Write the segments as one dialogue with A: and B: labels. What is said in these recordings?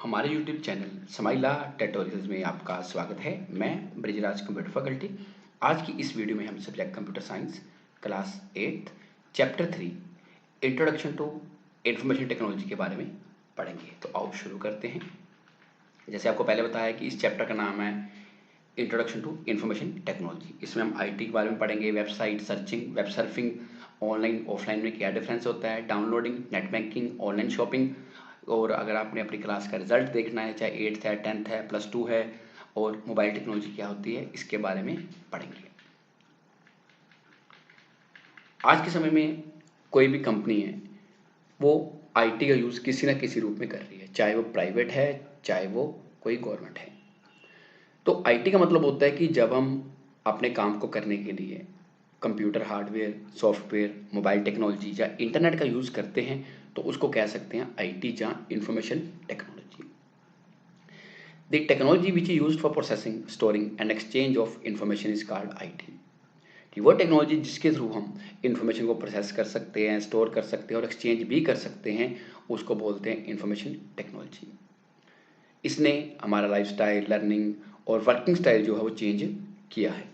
A: हमारे YouTube channel समाइला tutorials में आपका स्वागत है। मैं ब्रिजराज कंप्यूटर फैकल्टी। आज की इस वीडियो में हम subject computer science class 8 chapter 3 introduction to information technology के बारे में पढ़ेंगे। तो आओ शुरू करते हैं। जैसे आपको पहले बताया कि इस चैप्टर का नाम है इंट्रोडक्शन टू इंफॉर्मेशन टेक्नोलॉजी। इसमें हम IT के बारे में पढ़ेंगे, website searching, web surfing, online offline में क्या डिफरेंस होता है, downloading, net banking, online shopping, और अगर आपने अपनी क्लास का रिजल्ट देखना है, चाहे 8th है, 10th है, +2 है, और मोबाइल टेक्नोलॉजी क्या होती है, इसके बारे में पढ़ेंगे। आज के समय में कोई भी कंपनी है वो IT का यूज़ किसी ना किसी रूप में कर रही है, चाहे वो प्राइवेट है, चाहे वो कोई गवर्नमेंट है। तो IT का मतलब होता है कि जब हम अपने काम को करने के लिए computer hardware, software, mobile technology या इंटरनेट का यूज़ करते हैं तो उसको कह सकते हैं IT या information technology. The technology which is used for processing, storing and exchange of information is called IT। कि वो टेक्नोलॉजी जिसके थ्रू हम इंफॉर्मेशन को प्रोसेस कर सकते हैं, स्टोर कर सकते हैं और एक्सचेंज भी कर सकते हैं, उसको बोलते हैं इंफॉर्मेशन टेक्नोलॉजी। इसने हमारा लाइफस्टाइल, लर्निंग और वर्किंग स्टाइल जो है वो चेंज किया है।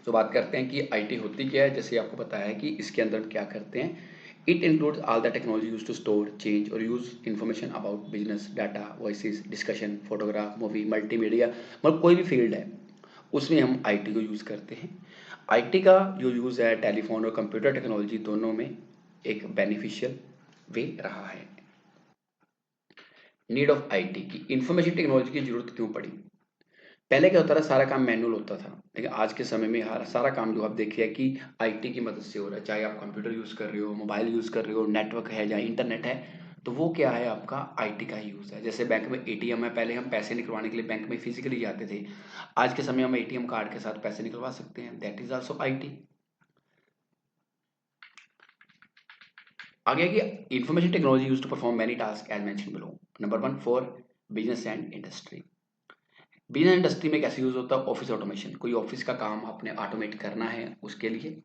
A: तो बात करते हैं कि IT होती क्या है। जैसे आपको पता है कि इसके अंदर हम क्या करते हैं। It includes all the technology use to store, change और use information about business, data, voices, discussion, photograph, movie, multimedia, मतलब कोई भी फील्ड है उसमें हम IT को यूज़ करते हैं। IT का जो यूज़ है टेलीफोन और कंप्यूटर टेक्नोलॉजी दोनों में एक बेनिफिशियल वे रहा है। नीड ऑफ IT की इंफॉर्मेशन टेक्नोलॉजी की जरूरत क्यों पड़ी। पहले क्या होता था, सारा काम मैनुअल होता था, लेकिन आज के समय में हर सारा काम जो आप देखिए कि IT की मदद से हो रहा है। चाहे आप कंप्यूटर यूज़ कर रहे हो, मोबाइल यूज़ कर रहे हो, नेटवर्क है या इंटरनेट है, तो वो क्या है, आपका IT का ही यूज़ है। जैसे बैंक में ATM है, पहले हम पैसे निकलवाने के लिए बैंक में फिजिकली जाते थे। आज के समय हम ATM कार्ड के साथ पैसे निकलवा सकते हैं, दैट इज ऑल्सो IT। आगे कि information technology use to perform many task as mentioned below. Number 1 for business and industry. Business industry में कैसे यूज होता है, ऑफिस ऑटोमेशन, कोई ऑफिस का काम आपने ऑटोमेट करना है उसके लिए।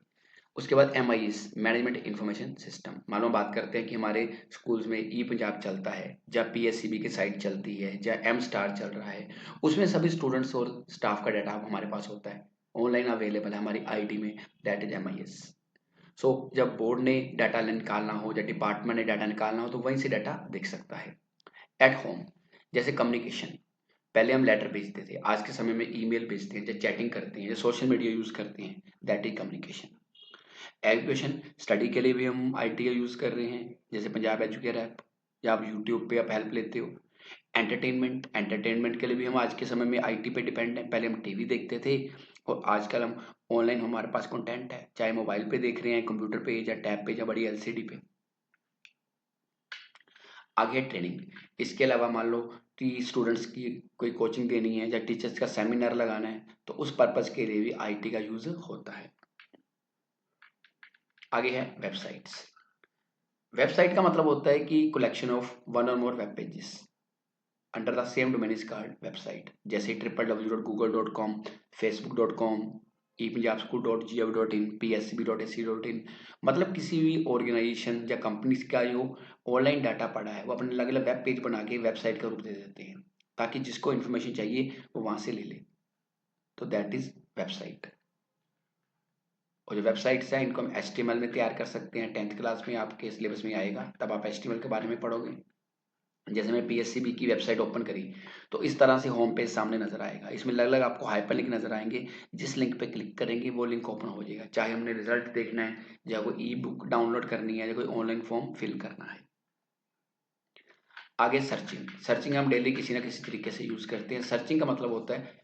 A: उसके बाद MIS, मैनेजमेंट इंफॉर्मेशन सिस्टम। मान लो बात करते हैं कि हमारे स्कूल्स में पंजाब चलता है, या PSCB की साइट चलती है, या M-STAR चल रहा है, उसमें सभी स्टूडेंट्स और स्टाफ का डाटा हमारे पास होता है, ऑनलाइन अवेलेबल है हमारी IT में, दैट इज MIS। सो जब बोर्ड ने डाटा निकालना हो या डिपार्टमेंट ने डाटा निकालना हो तो वहीं से डाटा दिख सकता है। एट होम, जैसे कम्युनिकेशन, पहले हम लेटर भेजते थे, आज के समय में ईमेल भेजते हैं, या चैटिंग करते हैं, या सोशल मीडिया यूज करते हैं, that is communication. Education, study के लिए भी हम IT का यूज कर रहे हैं, जैसे पंजाब एजुकेयर ऐप, या आप यूट्यूब पे आप हेल्प लेते हो। एंटरटेनमेंट, एंटरटेनमेंट के लिए भी हम आज के समय में IT पे डिपेंड हैं। पहले हम टीवी देखते थे और आजकल हम ऑनलाइन हमारे पास कंटेंट है, चाहे मोबाइल पे देख रहे हैं, कंप्यूटर पे या टैब पे या बड़ी LCD पे। आगे है ट्रेनिंग। इसके अलावा मान लो कि स्टूडेंट्स की कोई कोचिंग देनी है या टीचर्स का सेमिनार लगाना है, तो उस पर्पज के लिए भी IT का यूज होता है। आगे है वेबसाइट्स। वेबसाइट का मतलब होता है कि कलेक्शन ऑफ वन और more web pages under the same domain is called website. जैसे www.google.com, facebook.com, epunjabschool.gov.in, pscb.ac.in, मतलब किसी भी ऑर्गेनाइजेशन या कंपनी का जो ऑनलाइन डाटा पड़ा है वो अपने अलग अलग वेब पेज बना के वेबसाइट का रूप दे देते हैं, ताकि जिसको इन्फॉर्मेशन चाहिए वो वहां से ले ले। तो दैट इज वेबसाइट। और जो वेबसाइट्स हैं इनको हम HTML में तैयार कर सकते हैं। 10th क्लास में आपके सिलेबस में आएगा, तब आप HTML के बारे में पढ़ोगे। जैसे मैं PSCB की वेबसाइट ओपन करी तो इस तरह से होम पेज सामने नजर आएगा। इसमें अलग अलग आपको हाइपरलिंक नजर आएंगे, जिस लिंक पे क्लिक करेंगे वो लिंक ओपन हो जाएगा, चाहे हमने रिजल्ट देखना है, या कोई E-बुक डाउनलोड करनी है, या कोई ऑनलाइन फॉर्म फिल करना है। आगे सर्चिंग। सर्चिंग हम डेली किसी ना किसी तरीके से यूज करते हैं। सर्चिंग का मतलब होता है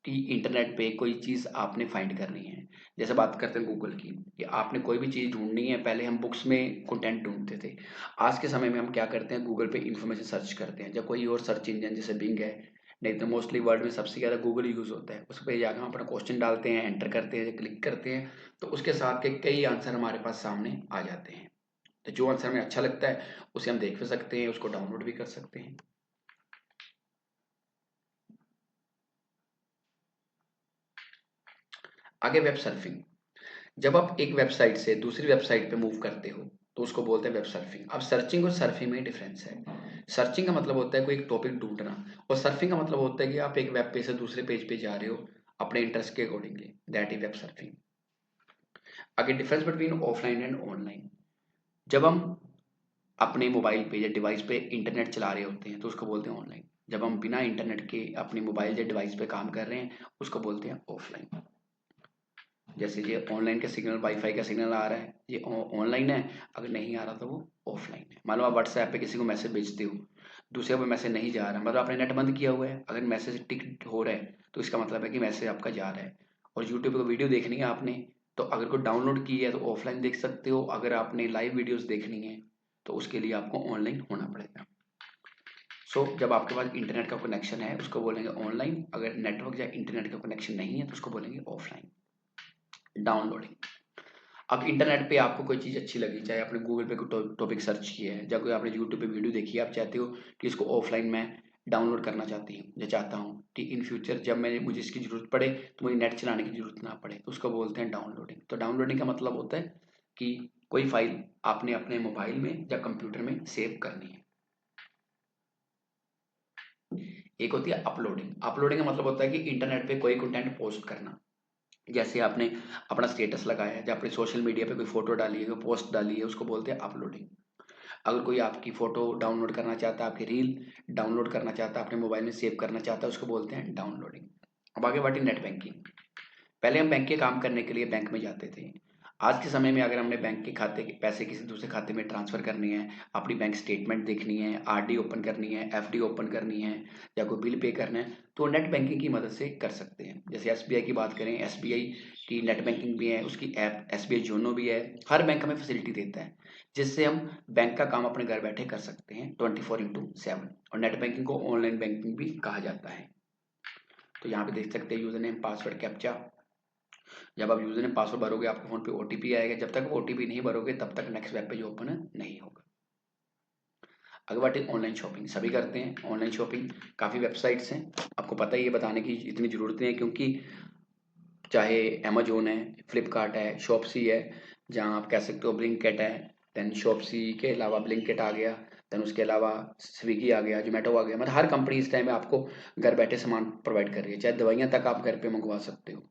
A: कि इंटरनेट पे कोई चीज़ आपने फाइंड करनी है। जैसे बात करते हैं गूगल की, कि आपने कोई भी चीज़ ढूंढनी है, पहले हम बुक्स में कंटेंट ढूंढते थे, आज के समय में हम क्या करते हैं, गूगल पे इंफॉर्मेशन सर्च करते हैं, या कोई और सर्च इंजन जैसे बिंग है। नहीं तो मोस्टली वर्ल्ड में सबसे ज़्यादा गूगल यूज़ होता है। उस पर जाकर हम अपना क्वेश्चन डालते हैं, एंटर करते हैं, क्लिक करते हैं, तो उसके साथ के कई आंसर हमारे पास सामने आ जाते हैं। तो जो आंसर हमें अच्छा लगता है उसे हम देख भी सकते हैं, उसको डाउनलोड भी कर सकते हैं। आगे वेब सर्फिंग। जब आप एक वेबसाइट से दूसरी वेबसाइट पे मूव करते हो तो उसको बोलते हैं वेब सर्फिंग। अब सर्चिंग और सर्फिंग में डिफरेंस है। सर्चिंग का मतलब होता है कोई एक टॉपिक ढूंढना, और सर्फिंग का मतलब होता है कि आप एक वेब पेज से दूसरे पेज पे जा रहे हो अपने इंटरेस्ट के accordingly, that is web surfing. आगे difference between offline and online. जब हम अपने मोबाइल पे या डिवाइस पे इंटरनेट चला रहे होते हैं तो उसको बोलते हैं ऑनलाइन। जब हम बिना इंटरनेट के अपने मोबाइल या डिवाइस पे काम कर रहे हैं उसको बोलते हैं ऑफलाइन। जैसे ये ऑनलाइन का सिग्नल, वाईफाई का सिग्नल आ रहा है, ये ऑनलाइन है। अगर नहीं आ रहा तो वो ऑफलाइन है। मान लो आप व्हाट्सएप पे किसी को मैसेज भेजते हो, दूसरे पे मैसेज नहीं जा रहा, मतलब आपने नेट बंद किया हुआ है, अगर मैसेज टिक हो रहा है तो इसका मतलब है कि मैसेज आपका जा रहा है। और यूट्यूब पे वीडियो देखनी है आपने, तो अगर कोई डाउनलोड की है तो ऑफलाइन देख सकते हो, अगर आपने लाइव वीडियोस देखनी है तो उसके लिए आपको ऑनलाइन होना पड़ेगा। जब आपके पास इंटरनेट का कनेक्शन है उसको बोलेंगे ऑनलाइन, अगर नेटवर्क या इंटरनेट का कनेक्शन नहीं है तो उसको बोलेंगे ऑफलाइन। डाउनलोडिंग। अब इंटरनेट पे आपको कोई चीज़ अच्छी लगी, चाहे आपने गूगल पे कोई टॉपिक सर्च किया है, या कोई आपने यूट्यूब पे वीडियो देखी है, आप चाहते हो कि इसको ऑफलाइन में डाउनलोड करना चाहती हूँ या चाहता हूँ कि इन फ्यूचर जब मुझे इसकी ज़रूरत पड़े तो मुझे नेट चलाने की ज़रूरत ना पड़े, तो उसको बोलते हैं डाउनलोडिंग। तो डाउनलोडिंग का मतलब होता है कि कोई फाइल आपने अपने मोबाइल में या कंप्यूटर में सेव करनी है। एक होती है अपलोडिंग। अपलोडिंग का मतलब होता है कि इंटरनेट पे कोई कंटेंट पोस्ट करना। जैसे आपने अपना स्टेटस लगाया है, या आपने सोशल मीडिया पे कोई फोटो डाली है, कोई पोस्ट डाली है, उसको बोलते हैं अपलोडिंग। अगर कोई आपकी फोटो डाउनलोड करना चाहता है, आपकी रील डाउनलोड करना चाहता है, अपने मोबाइल में सेव करना चाहता है, उसको बोलते हैं डाउनलोडिंग। अब आगे बढ़ते नेट बैंकिंग। पहले हम बैंक के काम करने के लिए बैंक में जाते थे। आज के समय में अगर हमने बैंक के खाते के पैसे किसी दूसरे खाते में ट्रांसफ़र करने हैं, अपनी बैंक स्टेटमेंट देखनी है, आरडी ओपन करनी है, एफडी ओपन करनी है, या कोई बिल पे करना है, तो नेट बैंकिंग की मदद से कर सकते हैं। जैसे एसबीआई की बात करें, एसबीआई की नेट बैंकिंग भी है, उसकी ऐप एसबीआई योनो भी है। हर बैंक हमें फैसिलिटी देता है जिससे हम बैंक का काम अपने घर बैठे कर सकते हैं 24/7। और नेट बैंकिंग को ऑनलाइन बैंकिंग भी कहा जाता है। तो यहाँ पे देख सकते हैं यूजर नेम, पासवर्ड, कैप्चा। जब आप यूजर नेम पासवर्ड भरोगे आपके फोन पे ओटीपी आएगा, जब तक वो ओटीपी नहीं भरोगे तब तक नेक्स्ट वेब पेज ओपन नहीं होगा। अगर बात है ऑनलाइन शॉपिंग, सभी करते हैं ऑनलाइन शॉपिंग। काफ़ी वेबसाइट्स हैं, आपको पता ही है, बताने की इतनी ज़रूरत नहीं है, क्योंकि चाहे अमेजोन है, फ्लिपकार्ट है, शॉप्सी है, जहाँ आप कह सकते हो ब्लिंकिट है, देन शॉप्सी के अलावा ब्लिंकिट आ गया, देन उसके अलावा स्विगी आ गया, जोमेटो आ गया। मतलब हर कंपनी इस टाइम में आपको घर बैठे सामान प्रोवाइड कर रही है, चाहे दवाइयाँ तक आप घर पे मंगवा सकते हो।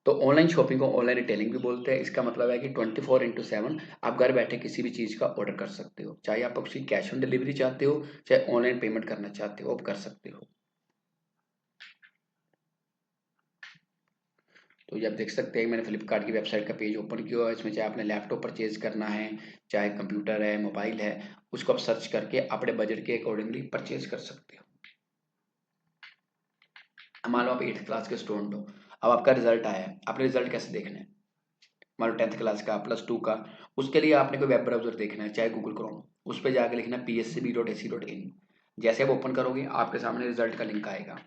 A: तो ऑनलाइन शॉपिंग को ऑनलाइन रिटेलिंग भी बोलते हैं। इसका मतलब है कि 24/7 आप घर बैठे किसी भी चीज़ का ऑर्डर कर सकते हो, चाहे आप उसकी कैश ऑन डिलीवरी चाहते हो, चाहे ऑनलाइन पेमेंट करना चाहते हो, आप कर सकते हो। तो ये आप देख सकते हैं मैंने फ्लिपकार्ट की वेबसाइट का पेज ओपन किया हुआ है। इसमें चाहे आपने लैपटॉप परचेज करना है, चाहे कंप्यूटर है, मोबाइल है, उसको आप सर्च करके अपने बजट के अकॉर्डिंगली परचेज कर सकते हो। मान लो आप 8th क्लास के स्टूडेंट हो, अब आपका रिजल्ट आया है, आपने रिजल्ट कैसे देखना है? मान लो 10th क्लास का, +2 का, उसके लिए आपने कोई वेब ब्राउजर देखना है, चाहे गूगल क्रोम, उस पर जाके लिखना pscb.ac.in। जैसे आप ओपन करोगे आपके सामने रिजल्ट का लिंक आएगा।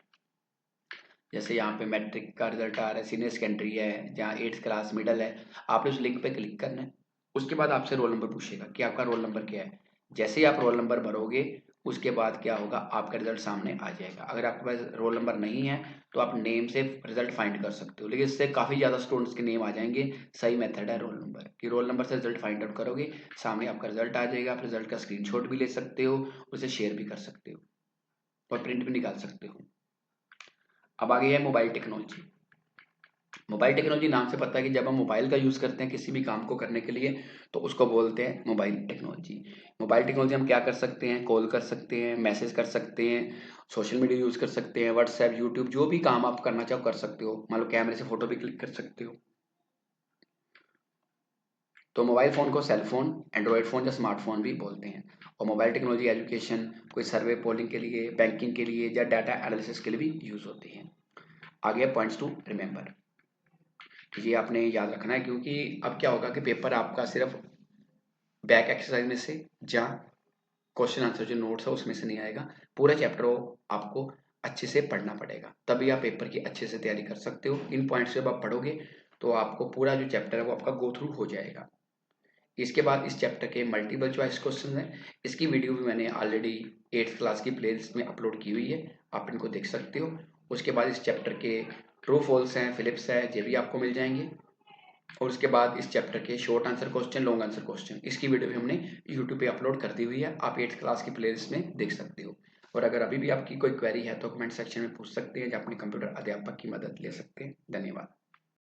A: जैसे यहाँ पे मैट्रिक का रिजल्ट आ रहा है, सीनियर सेकेंडरी है, जहाँ 8th क्लास मिडल है, आपने उस लिंक पे क्लिक करना है। उसके बाद आपसे रोल नंबर पूछेगा कि आपका रोल नंबर क्या है। जैसे ही आप रोल नंबर भरोगे उसके बाद क्या होगा, आपका रिजल्ट सामने आ जाएगा। अगर आपके पास रोल नंबर नहीं है तो आप नेम से रिजल्ट फाइंड कर सकते हो, लेकिन इससे काफ़ी ज़्यादा स्टूडेंट्स के नेम आ जाएंगे। सही मेथड है रोल नंबर, कि रोल नंबर से रिजल्ट फाइंड आउट करोगे, सामने आपका रिजल्ट आ जाएगा। आप रिजल्ट का स्क्रीनशॉट भी ले सकते हो, उसे शेयर भी कर सकते हो और प्रिंट भी निकाल सकते हो। अब आगे है मोबाइल टेक्नोलॉजी। मोबाइल टेक्नोलॉजी नाम से पता है कि जब हम मोबाइल का यूज़ करते हैं किसी भी काम को करने के लिए तो उसको बोलते हैं मोबाइल टेक्नोलॉजी। मोबाइल टेक्नोलॉजी हम क्या कर सकते हैं, कॉल कर सकते हैं, मैसेज कर सकते हैं, सोशल मीडिया यूज़ कर सकते हैं, व्हाट्सएप, यूट्यूब, जो भी काम आप करना चाहो कर सकते हो। मान लो कैमरे से फोटो भी क्लिक कर सकते हो। तो मोबाइल फ़ोन को सेल फोन, एंड्रॉयड फ़ोन या स्मार्टफोन भी बोलते हैं। और मोबाइल टेक्नोलॉजी एजुकेशन, कोई सर्वे, पोलिंग के लिए, बैंकिंग के लिए या डाटा एनालिसिस के लिए भी यूज़ होती है। आगे पॉइंट्स टू रिमेंबर, ये आपने याद रखना है, क्योंकि अब क्या होगा कि पेपर आपका सिर्फ बैक एक्सरसाइज में से या क्वेश्चन आंसर जो नोट्स है उसमें से नहीं आएगा। पूरा चैप्टर आपको अच्छे से पढ़ना पड़ेगा, तभी आप पेपर की अच्छे से तैयारी कर सकते हो। इन पॉइंट्स जब आप पढ़ोगे तो आपको पूरा जो चैप्टर है वो आपका गो थ्रू हो जाएगा। इसके बाद इस चैप्टर के मल्टीपल चॉइस क्वेश्चन हैं, इसकी वीडियो भी मैंने ऑलरेडी 8th क्लास की प्लेलिस्ट में अपलोड की हुई है, आप इनको देख सकते हो। उसके बाद इस चैप्टर के ट्रू फॉल्स हैं, फिलिप्स है, ये भी आपको मिल जाएंगे। और उसके बाद इस चैप्टर के short answer question, long answer question, इसकी वीडियो भी हमने यूट्यूब पे अपलोड कर दी हुई है, आप 8th क्लास की प्लेलिस्ट में देख सकते हो। और अगर अभी भी आपकी कोई क्वेरी है तो कमेंट सेक्शन में पूछ सकते हैं, या अपने कंप्यूटर अध्यापक की मदद ले सकते हैं। धन्यवाद।